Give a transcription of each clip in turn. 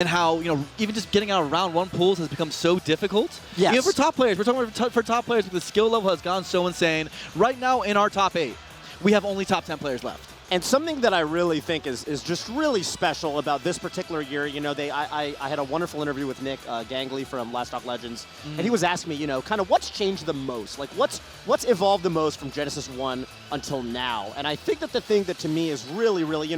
and how, even just getting out of round 1 pools has become so difficult. Yes. Even for top players, we're talking about for top players, the skill level has gone so insane. Right now in our top 8, we have only top 10 players left. And something that I really think is just really special about this particular year, I had a wonderful interview with Nick Gangley from Last Stock Legends, and he was asking me, kind of what's changed the most? Like, what's evolved the most from Genesis 1 until now? And I think that the thing that to me is really, really,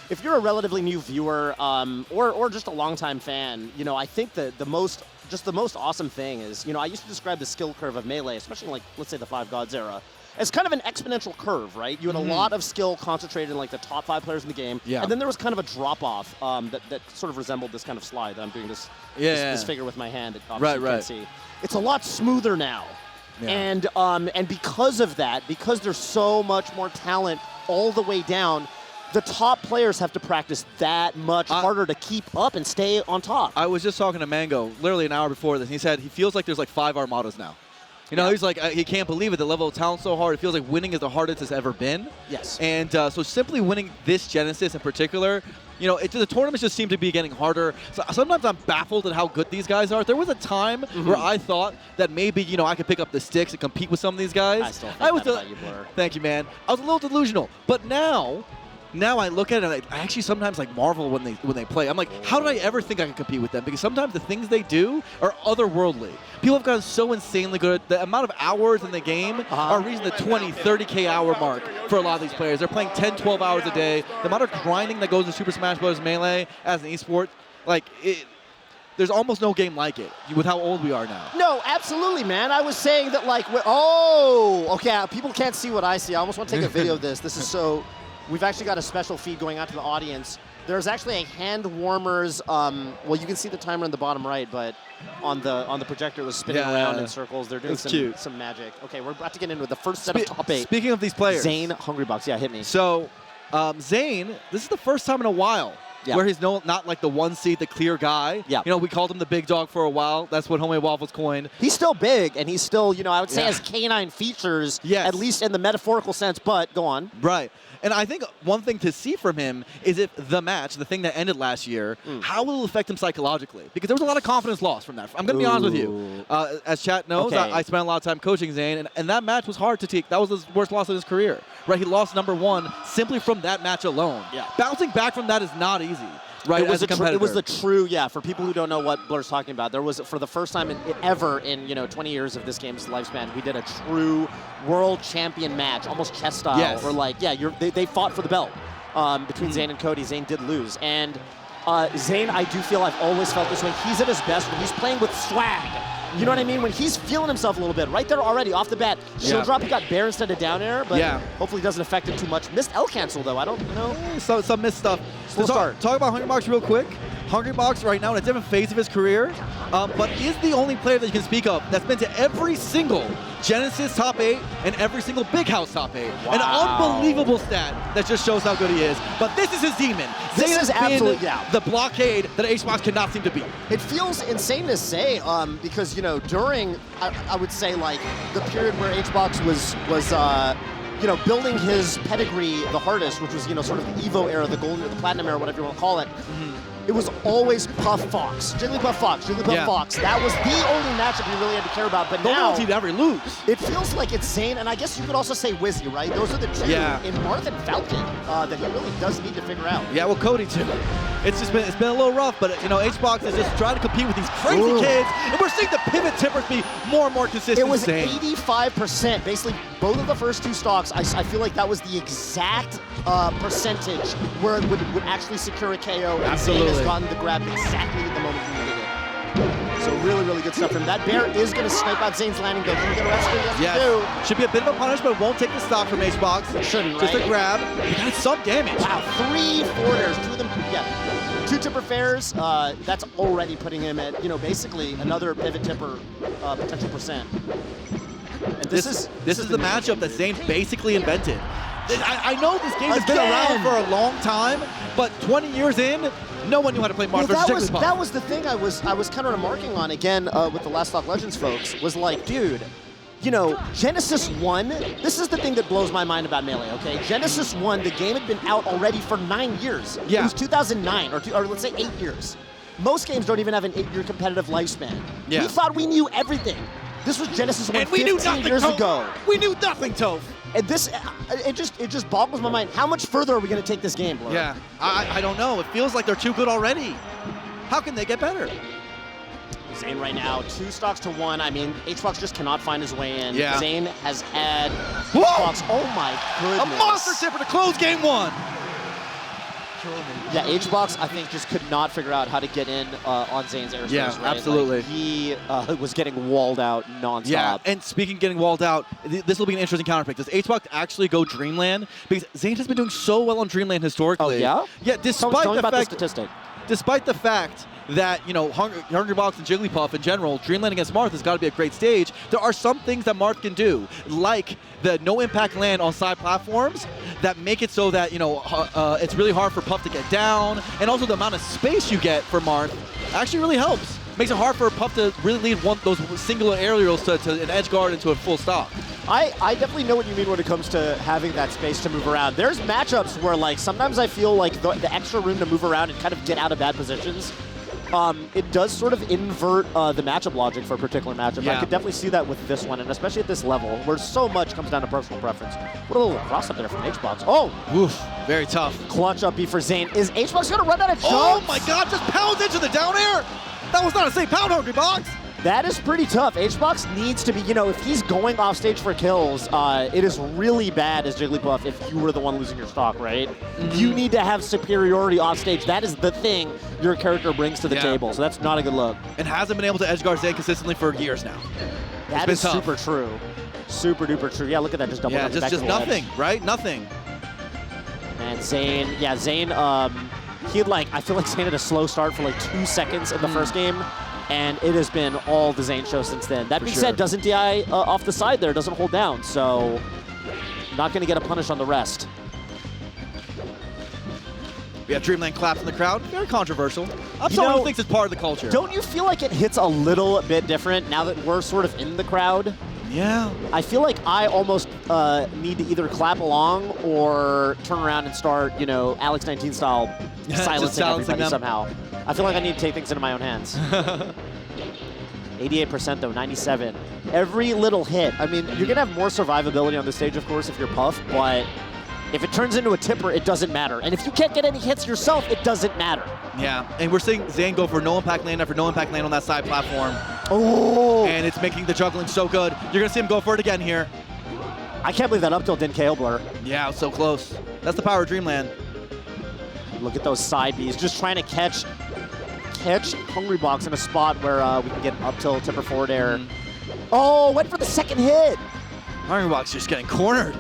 if you're a relatively new viewer or just a longtime fan, I think that the most awesome thing is, I used to describe the skill curve of Melee, especially like, let's say the Five Gods era, as kind of an exponential curve, right? You had a lot of skill concentrated in like the top 5 players in the game, and then there was kind of a drop-off that sort of resembled this kind of slide that I'm doing this figure with my hand that obviously you can't see. It's a lot smoother now. Yeah. And because of that, because there's so much more talent all the way down, the top players have to practice that much harder to keep up and stay on top. I was just talking to Mango literally an hour before this, and he said he feels like there's like 5 Armadas now. He's like, he can't believe it. The level of talent's so hard. It feels like winning is the hardest it's ever been. Yes. And so simply winning this Genesis in particular, the tournaments just seem to be getting harder. So sometimes I'm baffled at how good these guys are. There was a time where I thought that maybe, I could pick up the sticks and compete with some of these guys. I still think that about you, Blur. Thank you, man. I was a little delusional. But now I look at it and I actually sometimes like marvel when they play. I'm like, how did I ever think I could compete with them? Because sometimes the things they do are otherworldly. People have gotten so insanely good. The amount of hours in the game are reaching the 20, 30K hour mark for a lot of these players. They're playing 10, 12 hours a day. The amount of grinding that goes into Super Smash Bros. Melee as an esport, there's almost no game like it with how old we are now. No, absolutely, man. I was saying that okay, people can't see what I see. I almost want to take a video of this. This is so... We've actually got a special feed going out to the audience. There's actually a hand warmers. Well, you can see the timer in the bottom right, but on the projector it was spinning around in circles. They're doing some magic. Okay, we're about to get into the first set of top 8. Speaking of these players, Zain, Hungrybox. Yeah, hit me. So, Zain, this is the first time in a while where he's not like the 1 seed, the clear guy. Yeah. We called him the big dog for a while. That's what Homemade Waffles coined. He's still big, and he's still, I would say has canine features, at least in the metaphorical sense, but go on. Right. And I think one thing to see from him is if the match, the thing that ended last year, how will it affect him psychologically? Because there was a lot of confidence lost from that. I'm going to be honest with you. As chat knows, I spent a lot of time coaching Zain, and that match was hard to take. That was his worst loss of his career. Right? He lost #1 simply from that match alone. Yeah. Bouncing back from that is not easy. Right, it was the true, for people who don't know what Blur's talking about, there was, for the first time ever in 20 years of this game's lifespan, we did a true world champion match, almost chess style, where they fought for the belt between Zain and Cody. Zain did lose. And Zain, I do feel I've always felt this way. He's at his best when he's playing with swag. You know what I mean? When he's feeling himself a little bit, right there already, off the bat. Shield drop, he got Bair instead of down air, but hopefully it doesn't affect him too much. Missed L cancel, though. I don't know. Some missed stuff. We'll start. Talk about Hungrybox real quick. Hungrybox right now in a different phase of his career, but is the only player that you can speak of that's been to every single Genesis top 8 and every single Big House top 8. Wow. An unbelievable stat that just shows how good he is. But this is his demon. This is absolutely the blockade that Hungrybox cannot seem to beat. It feels insane to say because during I would say like the period where Hungrybox was building his pedigree the hardest, which was sort of the Evo era, the Golden, the Platinum era, whatever you want to call it. It was always Puff Fox, Jigglypuff Fox, Jigglypuff Fox. That was the only matchup you really had to care about. But now he'd ever lose. It feels like it's Zain, and I guess you could also say Wizzy, right? Those are the two in Marth and Falcon that he really does need to figure out. Yeah, well, Cody too. It's been a little rough, but Hungrybox is just trying to compete with these crazy kids, and we're seeing the pivot tippers be more and more consistent. It was 85%, basically both of the first 2 stocks. I feel like that was the exact percentage where it would actually secure a KO. And Zain has gotten the grab exactly at the moment he needed it. So really, really good stuff from him. That Bair is going to snipe out Zain's landing, though. Can we get a rescue? Yes, we do. Should be a bit of a punish, but it won't take the stock from Hungrybox. It shouldn't, Just a grab. He got some damage. Wow, 3 forwarders, 2 of them, 2 tipper fairs. That's already putting him at, basically another pivot tipper potential percent. And this is the matchup that Zain basically invented. I know this game has been around for a long time, but 20 years in, no one knew how to play Marth versus Jigglypuff. That was the thing I was kind of remarking on again with the Last Stock Legends folks, was like, dude, Genesis 1, this is the thing that blows my mind about Melee, okay? Genesis 1, the game had been out already for 9 years. Yeah. It was 2009, or let's say 8 years. most games don't even have an 8-year competitive lifespan. Yeah. We thought we knew everything. This was Genesis 1 And we knew 15 nothing, years Toph. ago. We knew nothing, Toph. And this, it just boggles my mind. How much further are we going to take this game, Blur? Yeah, I don't know. It feels like they're too good already. How can they get better? Zain right now, 2 stocks to 1. I mean, HBox just cannot find his way in. Yeah. Zain has had Whoa! HBox. Oh my A goodness. monster tipper to close game 1. Yeah, HBox, I think, just could not figure out how to get in on Zain's airspace. Yeah, right? absolutely. Like, he was getting walled out nonstop. Yeah, and speaking of getting walled out, this will be an interesting counterpick. Does HBox actually go Dreamland? Because Zain has been doing so well on Dreamland historically. Oh, yeah? Yeah, Tell me about the statistic. Despite the fact that, you know, Hungrybox and Jigglypuff in general, Dreamland against Marth has got to be a great stage. There are some things that Marth can do, like the no-impact land on side platforms that make it so that, you know, it's really hard for Puff to get down, and also the amount of space you get for Marth actually really helps. Makes it hard for Puff to really lead those singular aerials to an edge guard into a full stop. I definitely know what you mean when it comes to having that space to move around. There's matchups where, like, sometimes I feel like the extra room to move around and kind of get out of bad positions, it does sort of invert the matchup logic for a particular matchup. Yeah. I could definitely see that with this one, and especially at this level, where so much comes down to personal preference. What a little cross up there from HBox. Oh! Oof, very tough. Clutch up B for Zain. Is HBox going to run out of jumps? Oh my god, just pounds into the down air! That was not a safe pound, Hungrybox! That is pretty tough. HBox needs to be, you know, if he's going off stage for kills, it is really bad as Jigglypuff if you were the one losing your stock, right? You need to have superiority off stage. That is the thing your character brings to the table, so that's not a good look. And hasn't been able to edgeguard Zain consistently for years now. That is super true. Super duper true. Yeah, look at that, just double Yeah, back just to the nothing, ledge. right? Nothing. And Zain, yeah, Zain, he had like, I feel like Zain had a slow start for like 2 seconds in the first game, and it has been all the Zain show since then. That being said, doesn't DI off the side there, doesn't hold down, so not going to get a punish on the rest. We have Dreamland claps in the crowd. Very controversial. I'm someone who thinks it's part of the culture. Don't you feel like it hits a little bit different now that we're sort of in the crowd? Yeah. I feel like I almost need to either clap along or turn around and start, you know, Alex 19 style silencing everybody them. somehow. I feel like I need to take things into my own hands. 88% though, 97. Every little hit. I mean, you're going to have more survivability on the stage, of course, if you're Puff, but if it turns into a tipper, it doesn't matter. And if you can't get any hits yourself, it doesn't matter. Yeah, and we're seeing Zain go for no impact lane after no impact lane on that side platform. Oh! And it's making the juggling so good. You're going to see him go for it again here. I can't believe that up tilt didn't KO Blur. Yeah, so close. That's the power of Dreamland. Look at those side Bs, just trying to catch Hungrybox in a spot where we can get up tilt, tipper forward air. Oh, went for the second hit. Hungrybox just getting cornered.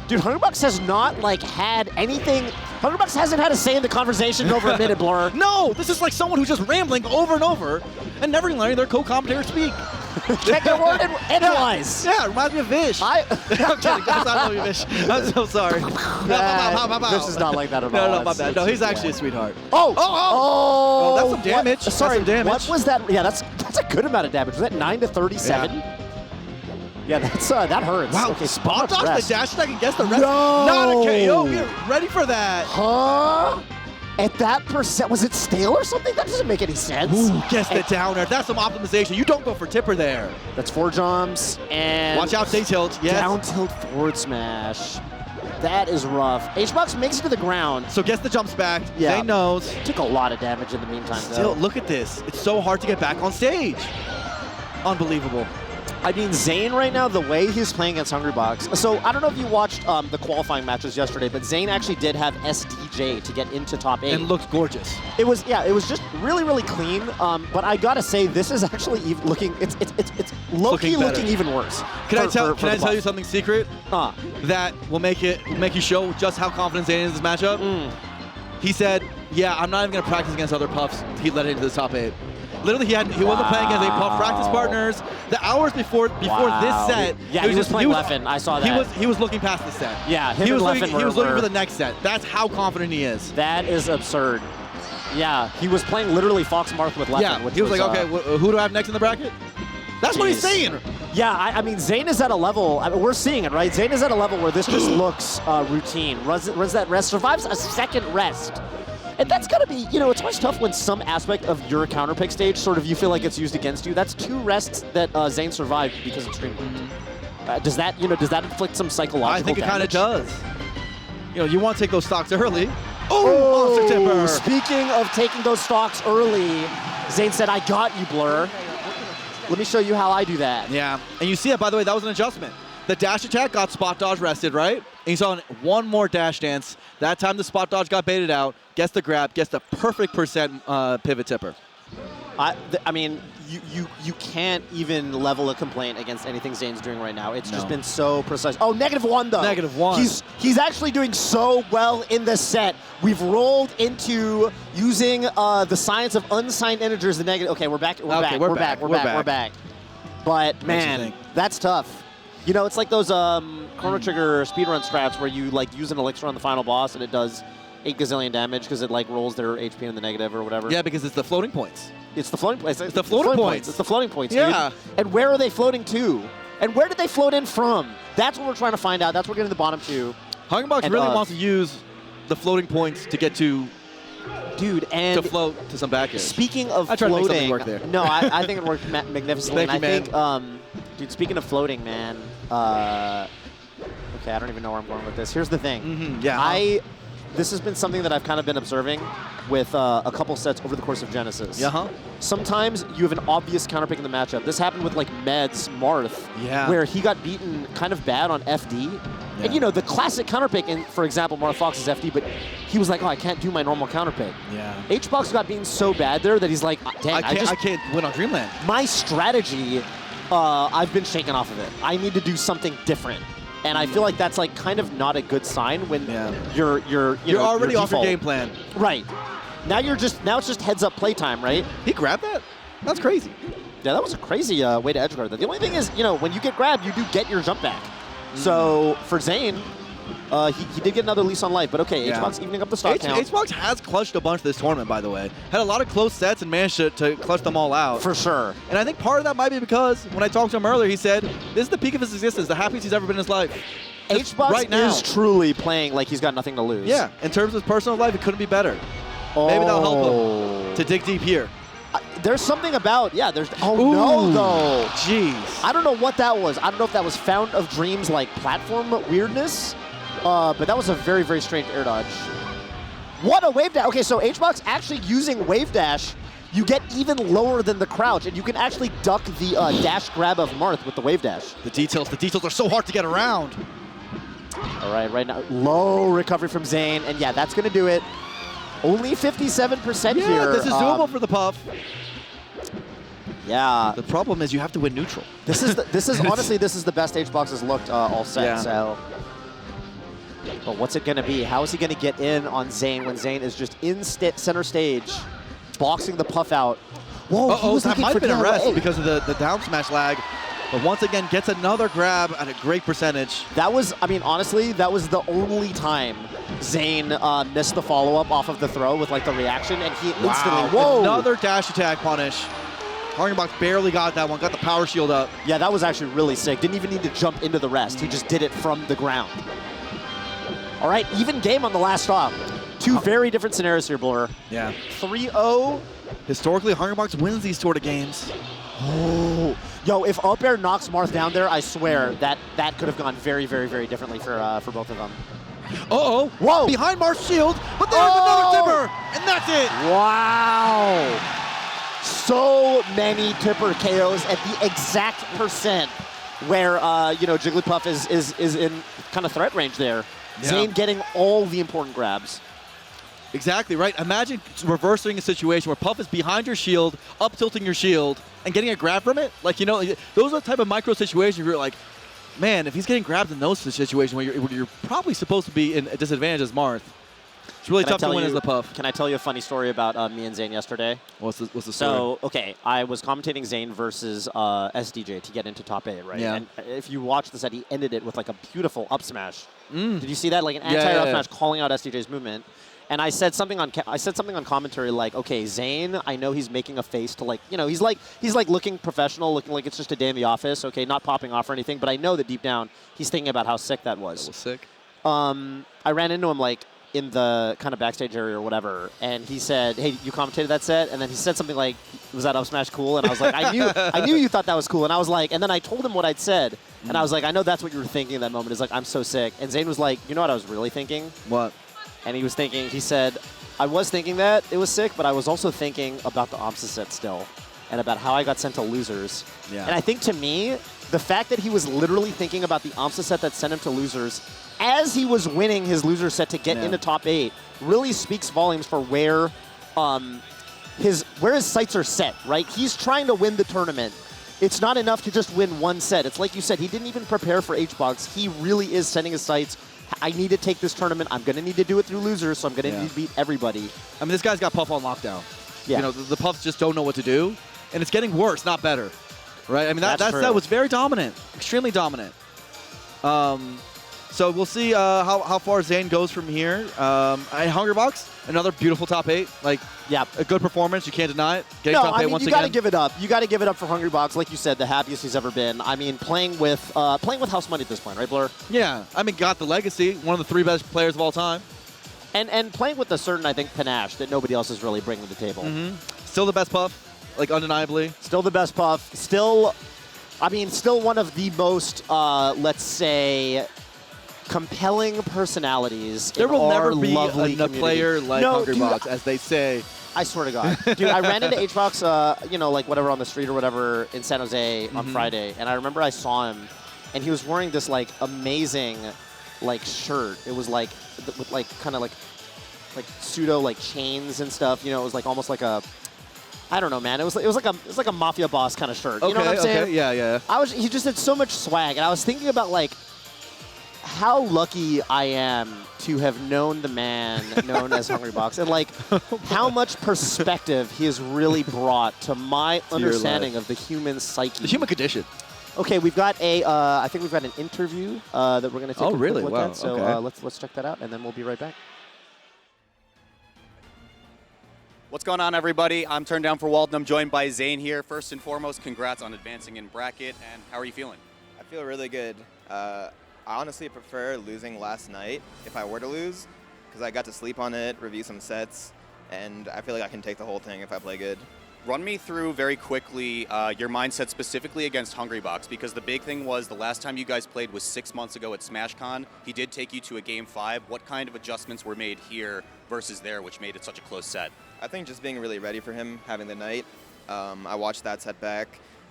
Dude, Hungrybox has not, like, had anything. Hungrybox hasn't had a say in the conversation in over a minute, Blur. No, this is like someone who's just rambling over and over and never letting their co-commentator speak. Can't get a word edgewise. Yeah, it reminds me of Vish. I'm kidding. That's not me, Vish. I'm so sorry. This is not like that at all. No, my bad. No, he's actually a sweetheart. Oh, that's some damage. Sorry, that's some damage. what was that? Yeah, that's a good amount of damage. Was that 9 to 37? Yeah, that hurts. Wow, okay, spot dodge rest. the dash attack and guess the rest. No. Not a KO. Get ready for that. Huh? At that percent, was it stale or something? That doesn't make any sense. Ooh, guess the downer. That's some optimization. You don't go for tipper there. That's 4 jumps and watch out, stay tilt. Yes. Down tilt forward smash. That is rough. HBox makes it to the ground. So gets the jumps back. Yeah. Zay knows. Took a lot of damage in the meantime, Still, though. look at this. It's so hard to get back on stage. Unbelievable. I mean, Zain right now, the way he's playing against Hungrybox. So I don't know if you watched the qualifying matches yesterday, but Zain actually did have SDJ to get into top 8. And looked gorgeous. It was just really, really clean. But I gotta say, this is actually looking. It's low-key looking even worse. Can I tell you something secret? That will make you show just how confident Zain is in this matchup. He said, "Yeah, I'm not even gonna practice against other Puffs." He led it into the top 8. Literally, he wasn't playing against any Puff practice partners. The hours before this set, yeah, he was playing Leffen. I saw that. He was looking past the set. Yeah, he was looking for the next set. That's how confident he is. That is absurd. Yeah, he was playing literally Fox Marth with Leffen. Yeah, he was like, okay, who do I have next in the bracket? That's what he's saying. Yeah, I mean, Zain is at a level, we're seeing it, right? Zain is at a level where this just looks routine. Runs that rest, survives a second rest. And that's got to be, you know, it's always tough when some aspect of your counter pick stage sort of you feel like it's used against you. That's 2 rests that Zain survived because of Stream. Does that inflict some psychological I think it kind of damage? does. You know, you want to take those stocks early. Oh, monster tipper. Speaking of taking those stocks early, Zain said, I got you, Blur. Let me show you how I do that. Yeah, and you see it, by the way, that was an adjustment. The dash attack got spot dodge rested, right? And you saw one more dash dance. That time the spot dodge got baited out, gets the grab, gets the perfect percent pivot tipper. I mean, you can't even level a complaint against anything Zain's doing right now. It's just been so precise. Oh, -1 though. -1. He's actually doing so well in this set. We've rolled into using the science of unsigned integers. The negative. Okay, we're back. We're back. But man, that's tough. You know, it's like those Chrono Trigger speedrun strats where you like use an elixir on the final boss and it does 8 gazillion damage because it like rolls their HP in the negative or whatever. Yeah, because it's the floating points. It's the floating points. It's the floating points. It's the floating points, yeah. dude. And where are they floating to? And where did they float in from? That's what we're trying to find out. That's what we're getting to the bottom 2. Hungrybox really wants to use the floating points to get to, dude, and to float to some back air. Speaking of I tried floating, to make something work there. No, I think it worked magnificently. Thank and you, I think, dude, speaking of floating, man. Okay, I don't even know where I'm going with this. Here's the thing. Yeah. This has been something that I've kind of been observing with a couple sets over the course of Genesis. Sometimes you have an obvious counterpick in the matchup. This happened with like Med's Marth, where he got beaten kind of bad on FD. And you know, the classic counterpick, in, for example, Marth Fox's FD, but he was like, oh, I can't do my normal counterpick. Hbox got beaten so bad there that he's like, dang, I can't win on Dreamland. My strategy, I've been shaken off of it. I need to do something different. And I feel like that's like kind of not a good sign when you're already off your game plan. Right. Now it's just heads up playtime, right? He grabbed that? That's crazy. Yeah, that was a crazy way to edge guard that. The only thing is, you know, when you get grabbed, you do get your jump back. So for Zain, he did get another lease on life, but okay, Hbox evening up the stock count. Hbox has clutched a bunch this tournament, by the way. Had a lot of close sets and managed to clutch them all out. For sure. And I think part of that might be because when I talked to him earlier, he said this is the peak of his existence, the happiest he's ever been in his life. Hbox right now is truly playing like he's got nothing to lose. Yeah, in terms of his personal life, it couldn't be better. Maybe that'll help him to dig deep here. There's something about, no, though. Jeez. I don't know what that was. I don't know if that was Fountain of Dreams, like, platform weirdness, but that was a very, very strange air dodge. What a wave dash. Okay, so Hbox actually using wave dash, you get even lower than the crouch, and you can actually duck the dash grab of Marth with the wave dash. The details are so hard to get around. All right now, low recovery from Zain, and yeah, that's going to do it. Only 57% here. Yeah, this is doable for the Puff. Yeah. The problem is you have to win neutral. This is honestly the best Hbox has looked all set. So, but what's it gonna be? How is he gonna get in on Zain when Zain is just in center stage, boxing the Puff out? Whoa! That might have been a rest because of the down smash lag. But once again, gets another grab at a great percentage. That was, I mean, honestly, that was the only time Zain missed the follow-up off of the throw with like the reaction, and he instantly, whoa! Another dash attack punish. Hungrybox barely got that one, got the power shield up. Yeah, that was actually really sick. Didn't even need to jump into the rest. He just did it from the ground. All right, even game on the last stop. Two very different scenarios here, Blur. Yeah. 3-0. Historically, Hungrybox wins these sort of games. Oh. Yo, if up air knocks Marth down there, I swear that could have gone very, very, very differently for both of them. Uh-oh. Whoa. Behind Marth's shield, but there's another tipper, and that's it. Wow. So many tipper KOs at the exact percent where, you know, Jigglypuff is in kind of threat range there. Yeah. Zain getting all the important grabs. Exactly, right? Imagine reversing a situation where Puff is behind your shield, up tilting your shield, and getting a grab from it. Like, you know, those are the type of micro situations where you're like, man, if he's getting grabbed in those situations where you're probably supposed to be in a disadvantage as Marth, it's really tough to win as the Puff. Can I tell you a funny story about me and Zain yesterday? What's the story? So, okay, I was commentating Zain versus SDJ to get into top 8, right? Yeah. And if you watch the set, he ended it with like a beautiful up smash. Did you see that? Like an anti up smash calling out SDJ's movement. And I said something on commentary like, okay, Zain, I know he's making a face to like, you know, he's like looking professional, looking like it's just a day in the office, okay, not popping off or anything, but I know that deep down he's thinking about how sick that was. That was sick. I ran into him like, in the kind of backstage area or whatever, and he said, "Hey, you commentated that set?" And then he said something like, "Was that up smash cool?" And I was like, "I knew you thought that was cool." And I was like, and then I told him what I'd said, and I was like, "I know that's what you were thinking in that moment." Is like, "I'm so sick." And Zain was like, "You know what I was really thinking?" What? And he was thinking. He said, "I was thinking that it was sick, but I was also thinking about the OMSA set still, and about how I got sent to losers." Yeah. And I think to me, the fact that he was literally thinking about the OMSA set that sent him to losers as he was winning his loser set to get into top 8 really speaks volumes for where his sights are set, right? He's trying to win the tournament. It's not enough to just win one set. It's like you said, he didn't even prepare for HBox. He really is setting his sights. I need to take this tournament. I'm going to need to do it through losers, so I'm going to need to beat everybody. I mean, this guy's got Puff on lockdown. Yeah. You know, the Puffs just don't know what to do, and it's getting worse, not better. Right? I mean, that was very dominant, extremely dominant. So we'll see how far Zain goes from here. Hungrybox, another beautiful top 8. Like, a good performance. You can't deny it. Getting top 8 once you again. got to give it up. You got to give it up for Hungrybox. Like you said, the happiest he's ever been. I mean, playing with house money at this point, right, Blur? Yeah. I mean, got the legacy. One of the 3 best players of all time. And playing with a certain, I think, panache that nobody else is really bringing to the table. Still the best Puff. Like, undeniably. Still the best Puff. Still one of the most, let's say, compelling personalities. There will never be a community. player like Hungrybox, as they say. I swear to God. Dude, I ran into HBox, like whatever on the street or whatever in San Jose on Friday, and I remember I saw him, and he was wearing this, like, amazing, like, shirt. It was, like, with, like, kind of, like pseudo, like, chains and stuff. You know, it was, like, almost like a... I don't know, man. It was like a mafia boss kind of shirt. You know what I'm saying? Yeah. He just had so much swag, and I was thinking about, like, how lucky I am to have known the man known as Hungrybox, and, like, how much perspective he has really brought to my understanding of the human psyche. The human condition. Okay, we've got I think we've got an interview that we're going to take a quick look at. So let's check that out, and then we'll be right back. What's going on, everybody? I'm Turned Down for Walden. I'm joined by Zain here. First and foremost, congrats on advancing in bracket, and how are you feeling? I feel really good. I honestly prefer losing last night if I were to lose, because I got to sleep on it, review some sets, and I feel like I can take the whole thing if I play good. Run me through very quickly your mindset specifically against Hungrybox, because the big thing was the last time you guys played was 6 months ago at SmashCon. He did take you to a Game 5. What kind of adjustments were made here versus there, which made it such a close set? I think just being really ready for him, having the night. I watched that set back.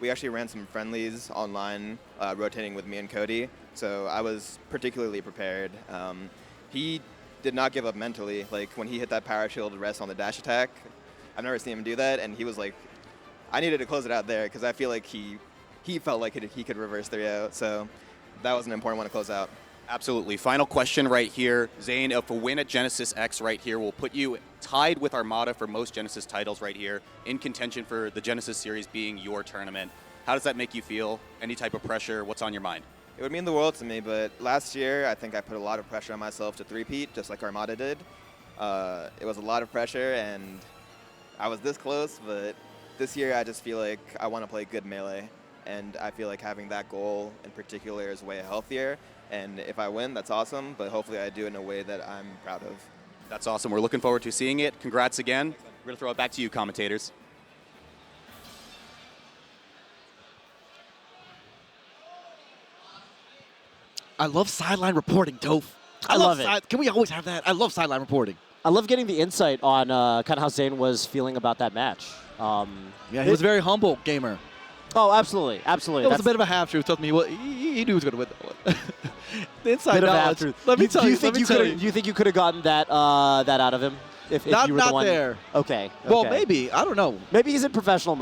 We actually ran some friendlies online, rotating with me and Cody, so I was particularly prepared. He did not give up mentally. Like, when he hit that power shield rest on the dash attack, I've never seen him do that, and he was like, I needed to close it out there, because I feel like he felt like he could reverse 3-0, so that was an important one to close out. Absolutely. Final question right here. Zain, if a win at Genesis X right here will put you tied with Armada for most Genesis titles right here, in contention for the Genesis Series being your tournament, how does that make you feel? Any type of pressure? What's on your mind? It would mean the world to me, but last year I think I put a lot of pressure on myself to three-peat, just like Armada did. It was a lot of pressure, and I was this close, but this year I just feel like I want to play good Melee, and I feel like having that goal in particular is way healthier. And if I win, that's awesome, but hopefully I do it in a way that I'm proud of. That's awesome. We're looking forward to seeing it. Congrats again. We're going to throw it back to you, commentators. I love sideline reporting, Toph. I love it. Can we always have that? I love sideline reporting. I love getting the insight on kind of how Zain was feeling about that match. Yeah, he was a very humble gamer. Oh, absolutely, absolutely. It was a bit of a half-truth. Told me he knew he was going to win that one. The inside bit knowledge. Of half-truth. Let me tell you. Do you think you could have gotten that out of him if you were the one? Not there. Okay. Well, maybe. I don't know. Maybe he's in professional mode.